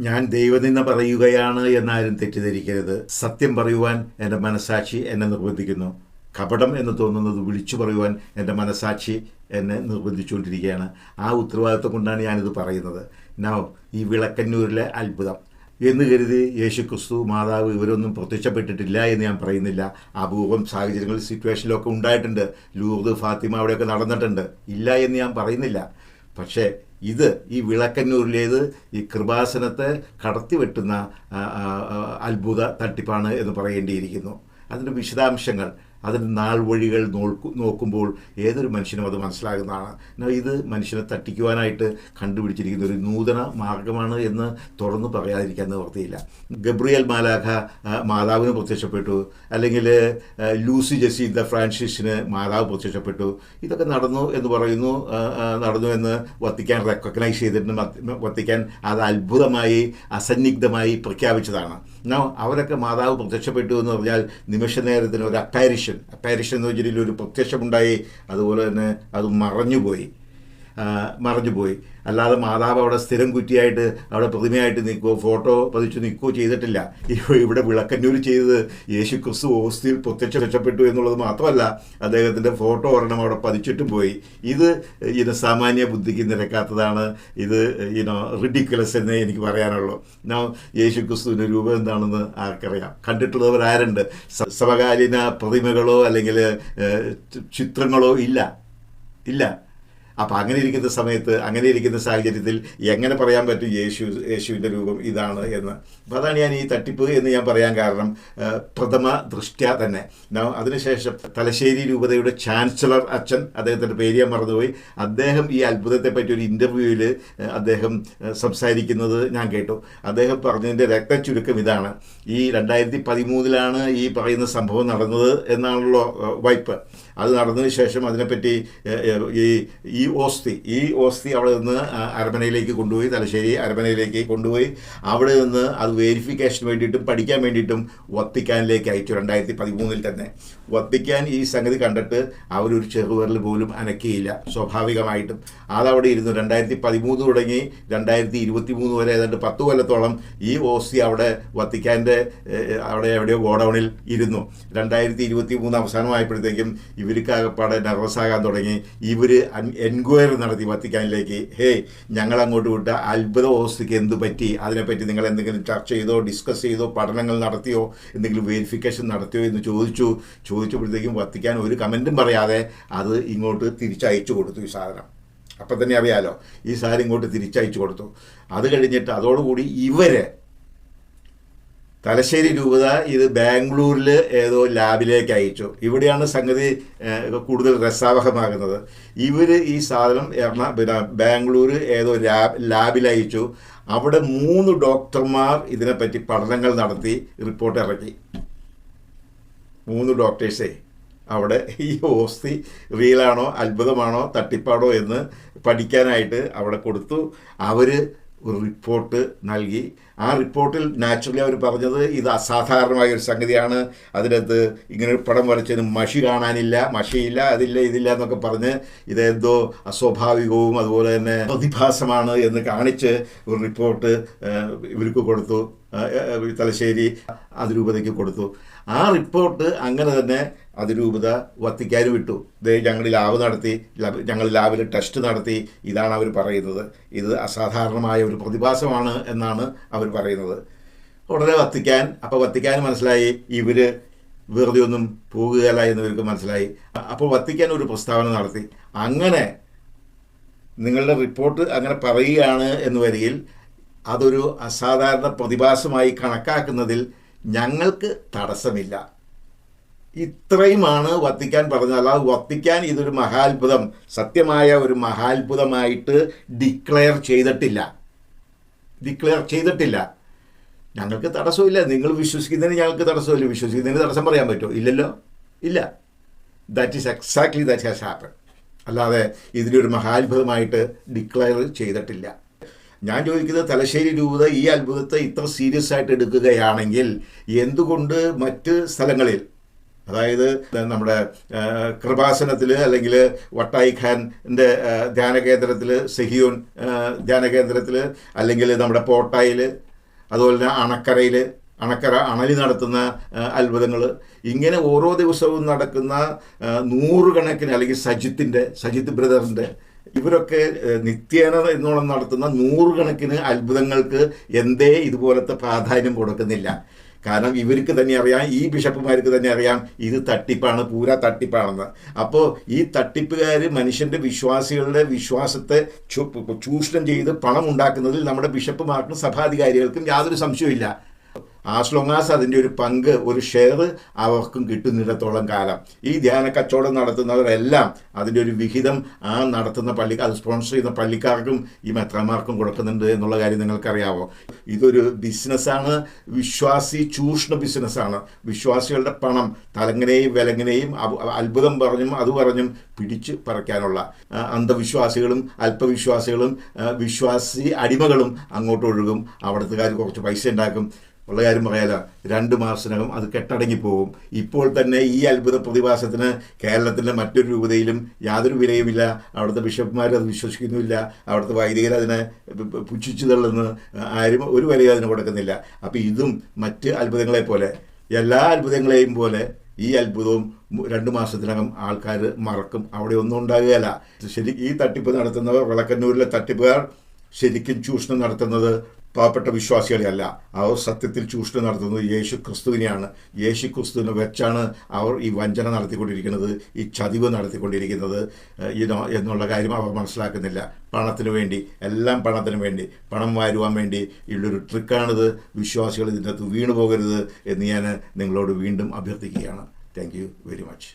ഞാൻ ദൈവനിന്ദ പറയുകയാണ് എന്നാരും തെറ്റിദ്ധരിക്കരുത്. സത്യം പറയുവാൻ എൻ്റെ മനസാക്ഷി എന്നെ നിർബന്ധിക്കുന്നു. കപടം എന്ന് തോന്നുന്നത് വിളിച്ചു പറയുവാൻ എൻ്റെ മനസാക്ഷി എന്നെ നിർബന്ധിച്ചുകൊണ്ടിരിക്കുകയാണ്. ആ ഉത്തരവാദിത്വം കൊണ്ടാണ് ഞാനിത് പറയുന്നത്. ഈ വിളക്കന്നൂരിലെ അത്ഭുതം എന്ന് കരുതി യേശുക്രിസ്തു മാതാവ് ഇവരൊന്നും പ്രത്യക്ഷപ്പെട്ടിട്ടില്ല എന്ന് ഞാൻ പറയുന്നില്ല. അപൂർവം സാഹചര്യങ്ങൾ സിറ്റുവേഷനിലൊക്കെ ഉണ്ടായിട്ടുണ്ട്. ലൂർദ്, ഫാത്തിമ അവിടെയൊക്കെ നടന്നിട്ടുണ്ട്. ഇല്ല എന്ന് ഞാൻ പറയുന്നില്ല. പക്ഷേ ഈ വിളക്കന്നൂരിലേത് ഈ കൃപാസനത്തെ കടത്തിവെട്ടുന്ന അത്ഭുത തട്ടിപ്പാണ് എന്ന് പറയേണ്ടിയിരിക്കുന്നു. അതിൻ്റെ വിശദാംശങ്ങൾ, അതിൻ്റെ നാൾ വഴികൾ നോക്കുമ്പോൾ ഏതൊരു മനുഷ്യനും അത് മനസ്സിലാകുന്നതാണ്. ഇത് മനുഷ്യനെ തട്ടിക്കുവാനായിട്ട് കണ്ടുപിടിച്ചിരിക്കുന്ന ഒരു നൂതന മാർഗമാണ് എന്ന് തുറന്നു പറയാതിരിക്കാൻ നിവൃത്തിയില്ല. ഗബ്രിയേൽ മാലാഖ മാതാവിന് പ്രത്യക്ഷപ്പെട്ടു, അല്ലെങ്കിൽ ലൂസി ജസീന്ത ഫ്രാൻസിസിന് മാതാവ് പ്രത്യക്ഷപ്പെട്ടു. ഇതൊക്കെ നടന്നു എന്ന് പറയുന്നു. നടന്നു എന്ന് വത്തിക്കാൻ റെക്കഗ്നൈസ് ചെയ്തിട്ടുണ്ട്. വത്തിക്കാൻ അത് അത്ഭുതമായി അസന്നിഗ്ധമായി പ്രഖ്യാപിച്ചതാണ്. അവരൊക്കെ മാതാവ് പ്രത്യക്ഷപ്പെട്ടു എന്ന് പറഞ്ഞാൽ നിമിഷ നേരത്തിന് ഒരു അപ്പാരിഷൻ എന്ന് വെച്ചിട്ടുള്ള ഒരു പ്രത്യക്ഷമുണ്ടായി. അതുപോലെ തന്നെ അത് മറഞ്ഞുപോയി. അല്ലാതെ മാതാവ് അവിടെ സ്ഥിരം കുറ്റിയായിട്ട് അവിടെ പ്രതിമയായിട്ട് നിൽക്കുകയോ ഫോട്ടോ പതിച്ചു നിൽക്കുകയോ ചെയ്തിട്ടില്ല. ഇവിടെ വിളക്കന്നൂർ ചെയ്തത് യേശുക്രിസ്തു ഓസ്തിയിൽ പ്രത്യക്ഷപ്പെട്ടു എന്നുള്ളത് മാത്രമല്ല, അദ്ദേഹത്തിൻ്റെ ഫോട്ടോ ഒരെണ്ണം അവിടെ പതിച്ചിട്ടും പോയി. ഇത് സാമാന്യ ബുദ്ധിക്ക് നിരക്കാത്തതാണ്. ഇത് റിഡിക്കുലസ് എന്നേ എനിക്ക് പറയാനുള്ളൂ. യേശുക്രിസ്തുവിൻ്റെ രൂപം എന്താണെന്ന് ആർക്കറിയാം? കണ്ടിട്ടുള്ളവരാരുണ്ട്? സമകാലീന പ്രതിമകളോ അല്ലെങ്കിൽ ചിത്രങ്ങളോ ഇല്ല. അപ്പം അങ്ങനെ ഇരിക്കുന്ന സമയത്ത്, അങ്ങനെ ഇരിക്കുന്ന സാഹചര്യത്തിൽ എങ്ങനെ പറയാൻ പറ്റും യേശുവിൻ്റെ രൂപം ഇതാണ് എന്ന്? അപ്പം അതാണ് ഞാൻ ഈ തട്ടിപ്പ് എന്ന് ഞാൻ പറയാൻ കാരണം. പ്രഥമ ദൃഷ്ട്യാ തന്നെ. അതിനുശേഷം തലശ്ശേരി രൂപതയുടെ ചാൻസലർ അച്ഛൻ, അദ്ദേഹത്തിൻ്റെ പേര് ഞാൻ മറന്നുപോയി, അദ്ദേഹം ഈ അത്ഭുതത്തെ പറ്റി ഒരു ഇൻ്റർവ്യൂവിൽ അദ്ദേഹം സംസാരിക്കുന്നത് ഞാൻ കേട്ടു. അദ്ദേഹം പറഞ്ഞതിൻ്റെ രക്തചുരുക്കം ഇതാണ്: ഈ 2013 ഈ പറയുന്ന സംഭവം നടന്നത് എന്നാണല്ലോ വൈപ്പ്. അത് നടന്നതിന് ശേഷം അതിനെപ്പറ്റി ഈ ഓസ്തി അവിടെ നിന്ന് അരമനയിലേക്ക് കൊണ്ടുപോയി, തലശ്ശേരി അരമനയിലേക്ക് കൊണ്ടുപോയി. അവിടെ നിന്ന് അത് വെരിഫിക്കേഷന് വേണ്ടിയിട്ടും പഠിക്കാൻ വേണ്ടിയിട്ടും വത്തിക്കാനിലേക്ക് അയച്ചു. 2013 തന്നെ വത്തിക്കാൻ ഈ സംഗതി കണ്ടിട്ട് അവരൊരു ചെറുവിരൽ പോലും അനക്കിയില്ല. സ്വാഭാവികമായിട്ടും അതവിടെ ഇരുന്നു. 2013 തുടങ്ങി 2023 വരെ ഏതാണ്ട് 10 കൊല്ലത്തോളം ഈ ഓസ്തി അവിടെ വത്തിക്കാൻ്റെ അവിടെ എവിടെയോ ഗോഡൗണിൽ ഇരുന്നു. 2023 അവസാനമായപ്പോഴത്തേക്കും ഇവർക്കാകപ്പാടെ നെർവസാകാൻ തുടങ്ങി. ഇവർ എൻക്വയറി നടത്തി വത്തിക്കാനിലേക്ക്. ഞങ്ങൾ അങ്ങോട്ട് വിട്ട അത്ഭുത ഓസ്തിക്ക് എന്ത് പറ്റി? അതിനെപ്പറ്റി നിങ്ങൾ എന്തെങ്കിലും ചർച്ച ചെയ്തോ, ഡിസ്കസ് ചെയ്തോ, പഠനങ്ങൾ നടത്തിയോ, എന്തെങ്കിലും വെരിഫിക്കേഷൻ നടത്തിയോ എന്ന് ചോദിച്ചപ്പോഴത്തേക്കും വത്തിക്കാൻ ഒരു കമൻറ്റും പറയാതെ അത് ഇങ്ങോട്ട് തിരിച്ചയച്ചു കൊടുത്തു. ഈ സാധനം അപ്പം തന്നെ അറിയാലോ, ഈ സാധനം ഇങ്ങോട്ട് തിരിച്ചയച്ചു കൊടുത്തു. അത് കഴിഞ്ഞിട്ട് അതോടുകൂടി തലശ്ശേരി രൂപത ഇത് ബാംഗ്ലൂരിൽ ഏതോ ലാബിലേക്ക് അയച്ചു. ഇവിടെയാണ് സംഗതി കൂടുതൽ രസാവഹമാകുന്നത്. ഈ സാധനം ബാംഗ്ലൂർ ഏതോ ലാബിൽ അയച്ചു. അവിടെ 3 ഡോക്ടർമാർ ഇതിനെപ്പറ്റി പഠനങ്ങൾ നടത്തി റിപ്പോർട്ട് ഇറക്കി. 3 ഡോക്ടേഴ്സേ അവിടെ ഈ ഓസ്തി റിയലാണോ, അത്ഭുതമാണോ, തട്ടിപ്പാണോ എന്ന് പഠിക്കാനായിട്ട് അവിടെ കൊടുത്തു. അവർ ഒരു റിപ്പോർട്ട് നൽകി. ആ റിപ്പോർട്ടിൽ നാച്ചുറലി അവർ പറഞ്ഞത് ഇത് അസാധാരണമായ ഒരു സംഗതിയാണ്. അതിനകത്ത് ഇങ്ങനെ പടം വരച്ചതിന് മഷിയില്ല, ഇതില്ല എന്നൊക്കെ പറഞ്ഞ് ഇതെന്തോ അസ്വാഭാവികവും അതുപോലെ തന്നെ പ്രതിഭാസമാണ് എന്ന് കാണിച്ച് ഒരു റിപ്പോർട്ട് ഇവർക്ക് കൊടുത്തു. തലശ്ശേരി അതിരൂപതയ്ക്ക് കൊടുത്തു. ആ റിപ്പോർട്ട് അങ്ങനെ തന്നെ അതിരൂപത വത്തിക്കാനും വിട്ടു. ഞങ്ങൾ ലാബിൽ ടെസ്റ്റ് നടത്തി, ഇതാണ് അവർ പറയുന്നത്, ഇത് അസാധാരണമായ ഒരു പ്രതിഭാസമാണ് എന്നാണ് അവർ പറയുന്നത്. ഉടനെ വത്തിക്കാൻ മനസ്സിലായി ഇവർ വെറുതെ ഒന്നും പോകുകയല്ല എന്നിവർക്ക് മനസ്സിലായി. അപ്പോൾ വത്തിക്കാൻ ഒരു പ്രസ്താവന നടത്തി. അങ്ങനെ നിങ്ങളുടെ റിപ്പോർട്ട് അങ്ങനെ പറയുകയാണ് എന്ന് വരികിൽ അതൊരു അസാധാരണ പ്രതിഭാസമായി കണക്കാക്കുന്നതിൽ ഞങ്ങൾക്ക് തടസ്സമില്ല. ഇത്രയുമാണ് വത്തിക്കാൻ പറഞ്ഞത്. അല്ലാതെ വത്തിക്കാൻ ഇതൊരു മഹാത്ഭുതം, സത്യമായ ഒരു മഹാത്ഭുതമായിട്ട് ഡിക്ലെയർ ചെയ്തിട്ടില്ല. ഞങ്ങൾക്ക് തടസ്സമില്ല. നിങ്ങൾ വിശ്വസിക്കുന്നതിന് ഞങ്ങൾക്ക് തടസ്സമില്ല. വിശ്വസിക്കുന്നതിന് തടസ്സം പറയാൻ പറ്റുമോ? ഇല്ല. That is exactly that has happen. അല്ലാതെ ഇതിനൊരു മഹാത്ഭുതമായിട്ട് ഡിക്ലെയർ ചെയ്തിട്ടില്ല. ഞാൻ ചോദിക്കുന്നത്, തലശ്ശേരി രൂപത ഈ അത്ഭുതത്തെ ഇത്ര സീരിയസ് ആയിട്ട് എടുക്കുകയാണെങ്കിൽ എന്തുകൊണ്ട് മറ്റ് സ്ഥലങ്ങളിൽ, അതായത് നമ്മുടെ കൃപാസനത്തിൽ അല്ലെങ്കിൽ വട്ടായി ഖാൻ്റെ ധ്യാന കേന്ദ്രത്തിൽ, സെഹിയോൻ ധ്യാന കേന്ദ്രത്തിൽ, അല്ലെങ്കിൽ നമ്മുടെ പോട്ടായിൽ അതുപോലെ തന്നെ അണക്കര അണലി നടത്തുന്ന അത്ഭുതങ്ങൾ, ഇങ്ങനെ ഓരോ ദിവസവും നടക്കുന്ന നൂറുകണക്കിന്, അല്ലെങ്കിൽ സജിത്ത് ബ്രദറിൻ്റെ ഇവരൊക്കെ നിത്യേന എന്നോണം നടത്തുന്ന നൂറുകണക്കിന് അത്ഭുതങ്ങൾക്ക് എന്തേ ഇതുപോലത്തെ പ്രാധാന്യം കൊടുക്കുന്നില്ല? കാരണം ഇവർക്ക് തന്നെ അറിയാം, ഈ ബിഷപ്പുമാർക്ക് തന്നെ അറിയാം ഇത് തട്ടിപ്പാണ്, പൂര തട്ടിപ്പാണെന്ന്. അപ്പോൾ ഈ തട്ടിപ്പുകാർ മനുഷ്യൻ്റെ വിശ്വാസികളുടെ വിശ്വാസത്തെ ചൂഷണം ചെയ്ത് പണം ഉണ്ടാക്കുന്നതിൽ നമ്മുടെ ബിഷപ്പുമാർക്കും സഭാധികാരികൾക്കും യാതൊരു സംശയമില്ല. ആസ് ലോങ് ആസ് അതിൻ്റെ ഒരു പങ്ക്, ഒരു ഷെയർ അവർക്കും കിട്ടുന്നിടത്തോളം കാലം ഈ ധ്യാന കച്ചവടം നടത്തുന്നവരെല്ലാം അതിൻ്റെ ഒരു വിഹിതം ആ നടത്തുന്ന അത് സ്പോൺസർ ചെയ്യുന്ന പള്ളിക്കാർക്കും ഈ മെത്രാന്മാർക്കും കൊടുക്കുന്നുണ്ട് എന്നുള്ള കാര്യം നിങ്ങൾക്കറിയാവോ? ഇതൊരു ബിസിനസ്സാണ്, വിശ്വാസി ചൂഷണ ബിസിനസ്സാണ്. വിശ്വാസികളുടെ പണം തലങ്ങനെയും വിലങ്ങനെയും അത്ഭുതം പറഞ്ഞും അത് പറഞ്ഞും പിടിച്ച് പറിക്കാനുള്ള അന്ധവിശ്വാസികളും അല്പവിശ്വാസികളും വിശ്വാസി അടിമകളും അങ്ങോട്ട് ഒഴുകും. അവിടുത്തുകാർ കുറച്ച് പൈസ ഉണ്ടാക്കും. ഉള്ള കാര്യം പറയാല, 2 മാസത്തിനകം അത് കെട്ടടങ്ങിപ്പോവും. ഇപ്പോൾ തന്നെ ഈ അത്ഭുത പ്രതിഭാസത്തിന് കേരളത്തിൻ്റെ മറ്റൊരു രൂപതയിലും യാതൊരു വിലയുമില്ല. അവിടുത്തെ ബിഷപ്പ്മാർ അത് വിശ്വസിക്കുന്നുമില്ല, അവിടുത്തെ വൈദികർ അതിനെ പുച്ഛിച്ചു തള്ളുന്നു, ആരും ഒരു വിലയും അതിന് കൊടുക്കുന്നില്ല. അപ്പോൾ ഇതും മറ്റ് അത്ഭുതങ്ങളെ പോലെ, എല്ലാ അത്ഭുതങ്ങളെയും പോലെ ഈ അത്ഭുതവും 2 മാസത്തിനകം ആൾക്കാർ മറക്കും. അവിടെ ഒന്നും ഉണ്ടാകുകയല്ല. ശരി, ഈ തട്ടിപ്പ് നടത്തുന്നവർ, വിളക്കന്നൂരിലെ തട്ടിപ്പുകാർ ശരിക്കും ചൂഷണം നടത്തുന്നത് പാവപ്പെട്ട വിശ്വാസികളെയല്ല, അവർ സത്യത്തിൽ ചൂഷണം നടത്തുന്നത് യേശു ക്രിസ്തുവിനെയാണ്. യേശു ക്രിസ്തുവിനെ വെച്ചാണ് അവർ ഈ വഞ്ചന നടത്തിക്കൊണ്ടിരിക്കുന്നത്, ഈ ചതിവ് നടത്തിക്കൊണ്ടിരിക്കുന്നത് എന്നുള്ള കാര്യം അവർ മനസ്സിലാക്കുന്നില്ല. പണത്തിന് വേണ്ടി, എല്ലാം പണത്തിന് വേണ്ടി, പണം വാരുവാൻ വേണ്ടി ഉള്ളൊരു ട്രിക്കാണിത്. വിശ്വാസികൾ ഇതിൻ്റെ അകത്ത് വീണു പോകരുത് എന്ന് ഞാൻ നിങ്ങളോട് വീണ്ടും അഭ്യർത്ഥിക്കുകയാണ്. Thank you very much.